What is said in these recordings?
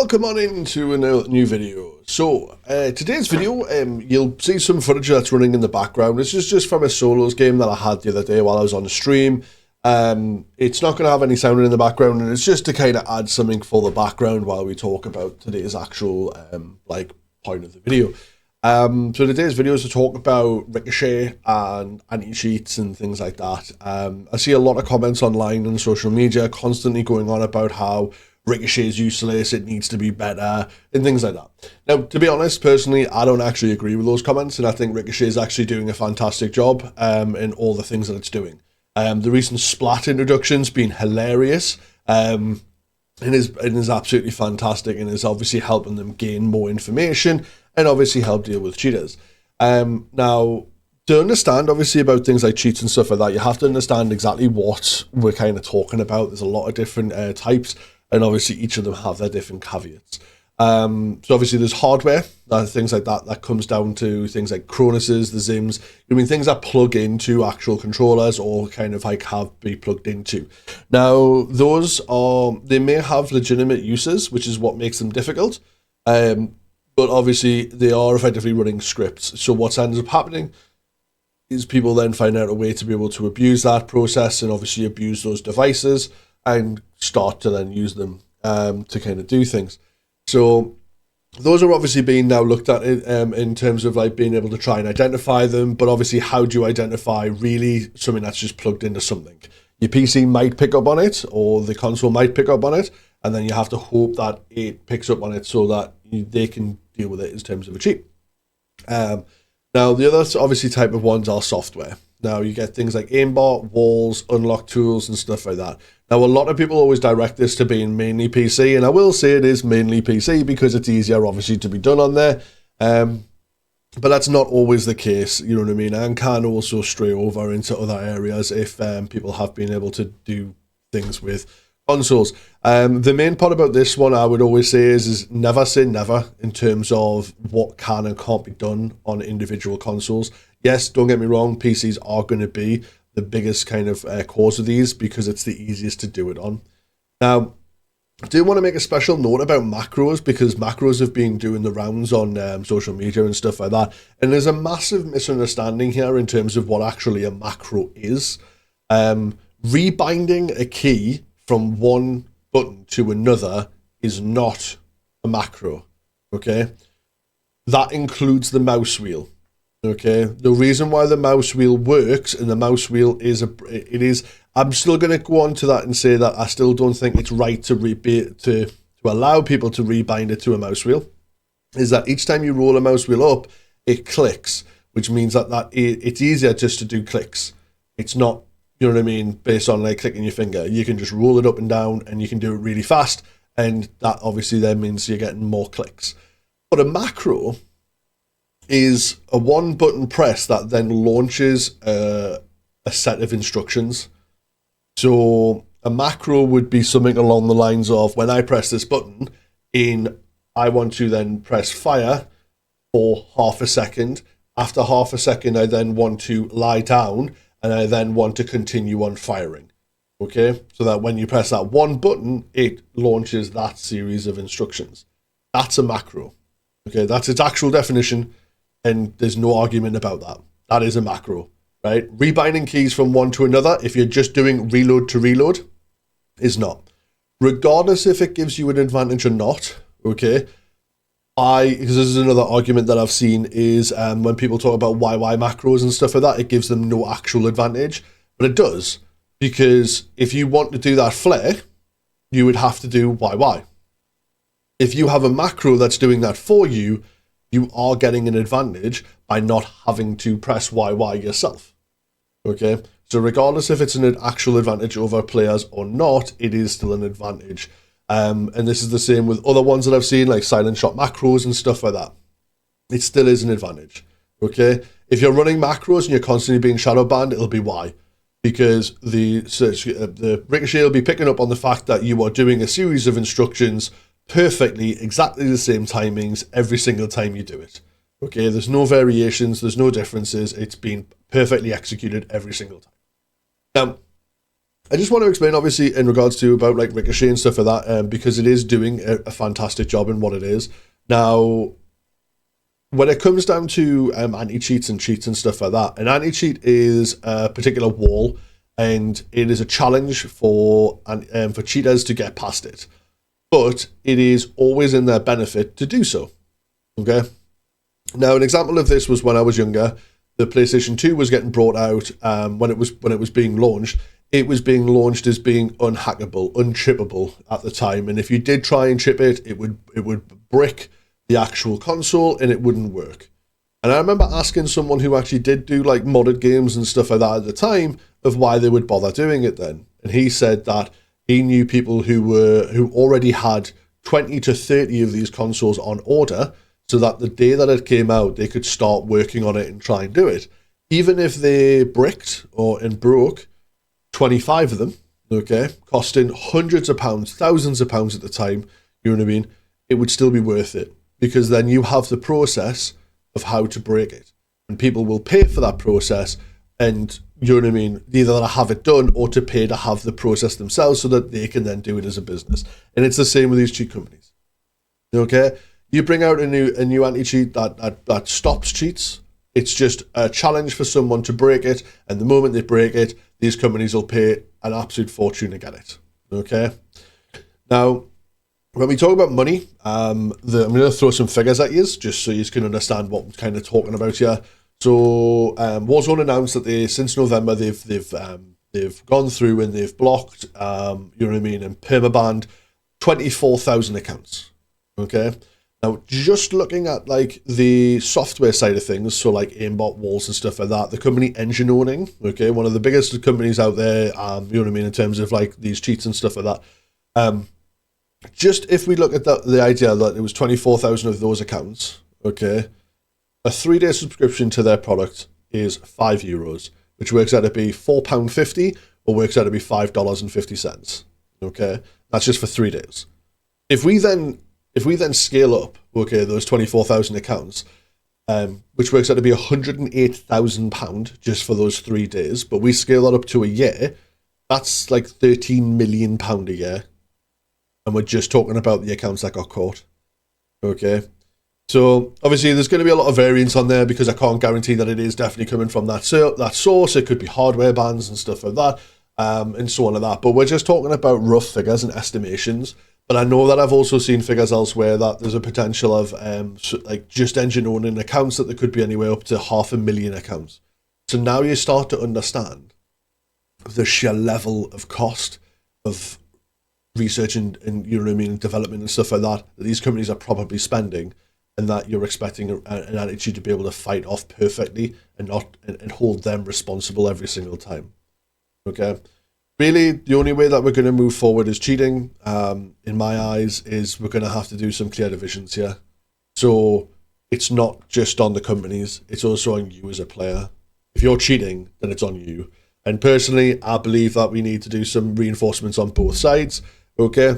Welcome on into a new video. So, today's video, you'll see some footage that's running in the background. This is just from a solos game that I had the other day while I was on the stream. It's not going to have any sound in the background, and it's just to kind of add something for the background while we talk about today's actual, point of the video. So today's video is to talk about Ricochet and anti-cheats and things like that. I see a lot of comments online and social media constantly going on about how Ricochet is useless, it needs to be better, and things like that. Now, to be honest, personally, I don't actually agree with those comments, and I think Ricochet is actually doing a fantastic job in all the things that it's doing. The recent Splat introduction's been hilarious, and is absolutely fantastic, and is obviously helping them gain more information, and obviously help deal with cheaters. Now, to understand, obviously, about things like cheats and stuff like that, you have to understand exactly what we're kind of talking about. There's a lot of different types, and obviously each of them have their different caveats. So obviously there's hardware, things like that comes down to things like Cronus's, the Zims, things that plug into actual controllers or kind of like be plugged into. Now, they may have legitimate uses, which is what makes them difficult, but obviously they are effectively running scripts. So what ends up happening is people then find out a way to be able to abuse that process and obviously abuse those devices and start to then use them to kind of do things. So those are obviously being now looked at in terms of like being able to try and identify them, but obviously how do you identify really something that's just plugged into something? Your PC might pick up on it, or the console might pick up on it, and then you have to hope that it picks up on it so that they can deal with it in terms of a cheat. Now, the other obviously type of ones are software. Now, you get things like aimbot, walls, unlock tools, and stuff like that. Now, a lot of people always direct this to being mainly PC, and I will say it is mainly PC because it's easier, obviously, to be done on there. But that's not always the case, you know what I mean? And can also stray over into other areas if people have been able to do things with consoles. The main part about this one, I would always say, is never say never in terms of what can and can't be done on individual consoles. Yes, don't get me wrong, PCs are going to be the biggest kind of cause of these because it's the easiest to do it on. Now, I do want to make a special note about macros because macros have been doing the rounds on social media and stuff like that. And there's a massive misunderstanding here in terms of what actually a macro is. Rebinding a key from one button to another is not a macro, okay? That includes the mouse wheel. Okay, the reason why the mouse wheel works and the mouse wheel I'm still going to go on to that and say that I still don't think it's right to allow people to rebind it to a mouse wheel, is that each time you roll a mouse wheel up, it clicks, which means that it's easier just to do clicks. It's not, you know what I mean, based on like clicking your finger. You can just roll it up and down and you can do it really fast, and that obviously then means you're getting more clicks. But a macro is a one button press that then launches a set of instructions. So a macro would be something along the lines of, when I press this button I want to then press fire for half a second. After half a second, I then want to lie down and I then want to continue on firing. Okay, so that when you press that one button, it launches that series of instructions. That's a macro. Okay, that's its actual definition. And there's no argument about that. That is a macro, right? Rebinding keys from one to another, if you're just doing reload to reload, is not. Regardless if it gives you an advantage or not, okay? Because this is another argument that I've seen is when people talk about YY macros and stuff like that, it gives them no actual advantage. But it does, because if you want to do that flare, you would have to do YY. If you have a macro that's doing that for you, you are getting an advantage by not having to press YY yourself. Okay? So regardless if it's an actual advantage over players or not, it is still an advantage. And this is the same with other ones that I've seen, like silent shot macros and stuff like that. It still is an advantage. Okay? If you're running macros and you're constantly being shadow banned, it'll be Y. Because the Ricochet will be picking up on the fact that you are doing a series of instructions perfectly, exactly the same timings every single time you do it. Okay, there's no variations, there's no differences, it's been perfectly executed every single time. Now, I just want to explain, obviously, in regards to about like Ricochet and stuff like that, because it is doing a fantastic job in what it is. Now, when it comes down to anti-cheats and cheats and stuff like that, an anti-cheat is a particular wall, and it is a challenge for cheaters to get past it. But it is always in their benefit to do so. Okay. Now, an example of this was when I was younger. The PlayStation 2 was getting brought out when it was being launched. It was being launched as being unhackable, unchippable at the time, and if you did try and chip it, it would brick the actual console and it wouldn't work. And I remember asking someone who actually did do like modded games and stuff like that at the time of why they would bother doing it then, and he said that he knew people who already had 20 to 30 of these consoles on order, so that the day that it came out, they could start working on it and try and do it. Even if they bricked and broke 25 of them, okay, costing hundreds of pounds, thousands of pounds at the time, you know what I mean, it would still be worth it, because then you have the process of how to break it. And people will pay for that process, and you know what I mean, either to have it done or to pay to have the process themselves so that they can then do it as a business. And it's the same with these cheat companies. Okay? You bring out a new anti-cheat that stops cheats. It's just a challenge for someone to break it, and the moment they break it, these companies will pay an absolute fortune to get it. Okay? Now, when we talk about money, I'm going to throw some figures at you just so you can understand what I'm kind of talking about here. So, Warzone announced that since November they've gone through and they've blocked, you know what I mean, and permabanned 24,000 accounts. Okay. Now, just looking at like the software side of things, so like aimbot walls and stuff like that, the company Engine Owning, okay, one of the biggest companies out there, you know what I mean, in terms of like these cheats and stuff like that. Just if we look at the idea that it was 24,000 of those accounts, okay, a 3-day subscription to their product is €5, which works out to be £4.50 or works out to be $5.50. Okay, that's just for 3 days. If we then scale up, okay, those 24,000 accounts, which works out to be £108,000 just for those 3 days, but we scale that up to a year, that's like £13 million a year. And we're just talking about the accounts that got caught. Okay. So obviously there's going to be a lot of variance on there because I can't guarantee that it is definitely coming from that source. It could be hardware bans and stuff like that, and so on and that. But we're just talking about rough figures and estimations. But I know that I've also seen figures elsewhere that there's a potential of like just engine owning accounts that there could be anywhere up to 500,000 accounts. So now you start to understand the sheer level of cost of research and you know what I mean, development and stuff like that these companies are probably spending, and that you're expecting an anti-cheat to be able to fight off perfectly and not and hold them responsible every single time. Okay, really the only way that we're going to move forward is cheating, in my eyes, is we're going to have to do some clear divisions here. So it's not just on the companies, it's also on you as a player. If you're cheating, then it's on you. And personally, I believe that we need to do some reinforcements on both sides. Okay,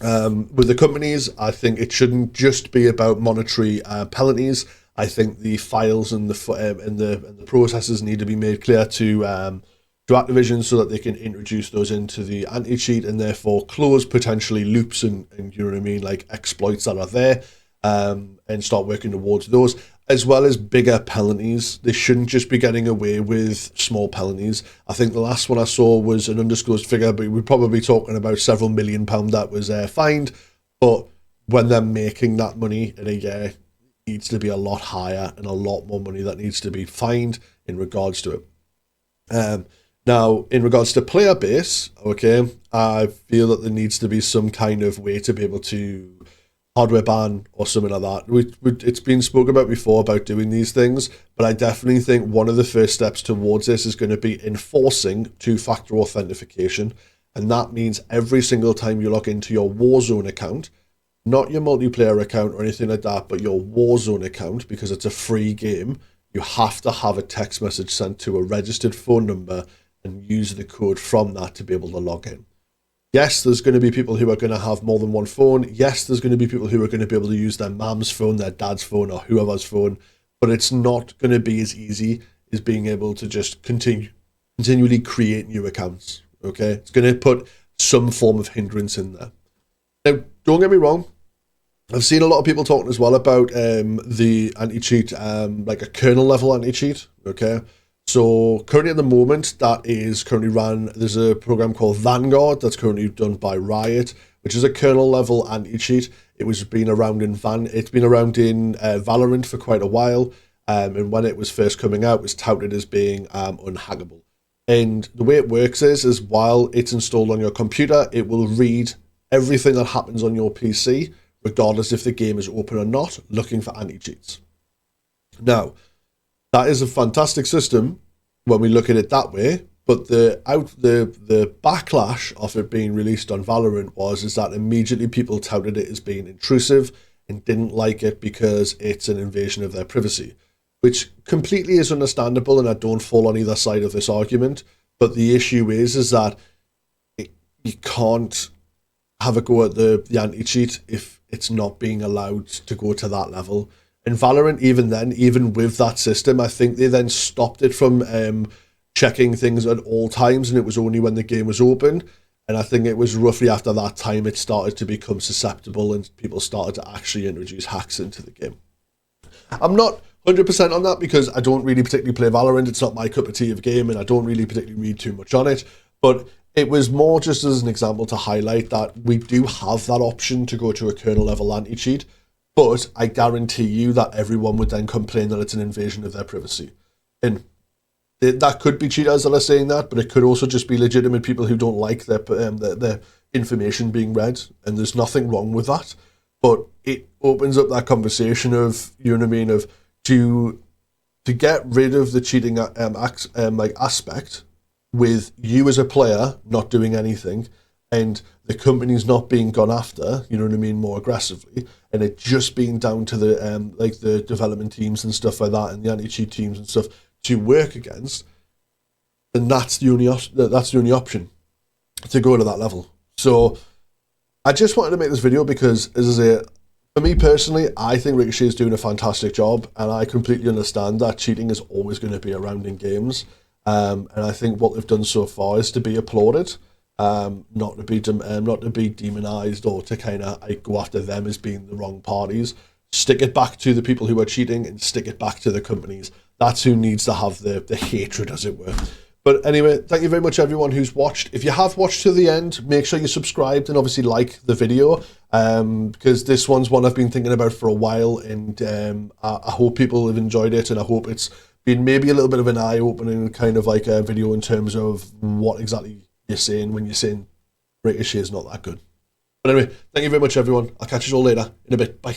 with the companies, I think it shouldn't just be about monetary penalties. I think the files and the processes need to be made clear to Activision so that they can introduce those into the anti-cheat and therefore close potentially loops and you know what I mean, like exploits that are there, and start working towards those, as well as bigger penalties. They shouldn't just be getting away with small penalties. I think the last one I saw was an undisclosed figure, but we're probably talking about several £1 million that was fined. But when they're making that money in a year, it needs to be a lot higher and a lot more money that needs to be fined in regards to it. Now, in regards to player base, okay, I feel that there needs to be some kind of way to be able to hardware ban or something like that. It's been spoken about before about doing these things, but I definitely think one of the first steps towards this is going to be enforcing two-factor authentication, and that means every single time you log into your Warzone account, not your multiplayer account or anything like that, but your Warzone account, because it's a free game, you have to have a text message sent to a registered phone number and use the code from that to be able to log in. Yes, there's going to be people who are going to have more than one phone. Yes, there's going to be people who are going to be able to use their mum's phone, their dad's phone, or whoever's phone, but it's not going to be as easy as being able to just continually create new accounts. okay? It's going to put some form of hindrance in there. Now, don't get me wrong. I've seen a lot of people talking as well about the anti-cheat, like a kernel level anti-cheat, okay? So currently at the moment, that is currently ran, there's a program called Vanguard that's currently done by Riot, which is a kernel level anti-cheat. It's been around in Valorant for quite a while, and when it was first coming out, it was touted as being unhackable. And the way it works is while it's installed on your computer, it will read everything that happens on your PC, regardless if the game is open or not, looking for anti-cheats. Now, that is a fantastic system when we look at it that way, but the backlash of it being released on Valorant is that immediately people touted it as being intrusive and didn't like it because it's an invasion of their privacy, which completely is understandable, and I don't fall on either side of this argument. But the issue is that you can't have a go at the anti-cheat if it's not being allowed to go to that level. In Valorant, even with that system, I think they then stopped it from checking things at all times, and it was only when the game was open. And I think it was roughly after that time it started to become susceptible and people started to actually introduce hacks into the game. I'm not 100% on that because I don't really particularly play Valorant. It's not my cup of tea of game, and I don't really particularly read too much on it. But it was more just as an example to highlight that we do have that option to go to a kernel level anti-cheat. But I guarantee you that everyone would then complain that it's an invasion of their privacy. And that could be cheaters that are saying that, but it could also just be legitimate people who don't like their information being read, and there's nothing wrong with that. But it opens up that conversation of, you know what I mean, of to get rid of the cheating aspect with you as a player not doing anything, and the company's not being gone after, you know what I mean, more aggressively, and it just being down to the the development teams and stuff like that, and the anti-cheat teams and stuff to work against, then that's the only option to go to that level. So I just wanted to make this video because, as I say, for me personally, I think Ricochet is doing a fantastic job, and I completely understand that cheating is always going to be around in games. And I think what they've done so far is to be applauded. Not to be demonized or to kind of go after them as being the wrong parties. Stick it back to the people who are cheating and stick it back to the companies. That's who needs to have the hatred, as it were. But anyway, thank you very much everyone who's watched. If you have watched to the end, make sure you're subscribed and obviously like the video, because this one's one I've been thinking about for a while, and I hope people have enjoyed it, and I hope it's been maybe a little bit of an eye-opening kind of like a video in terms of what exactly you're saying when you're saying Ricochet is not that good. But anyway, thank you very much everyone. I'll catch you all later in a bit. Bye.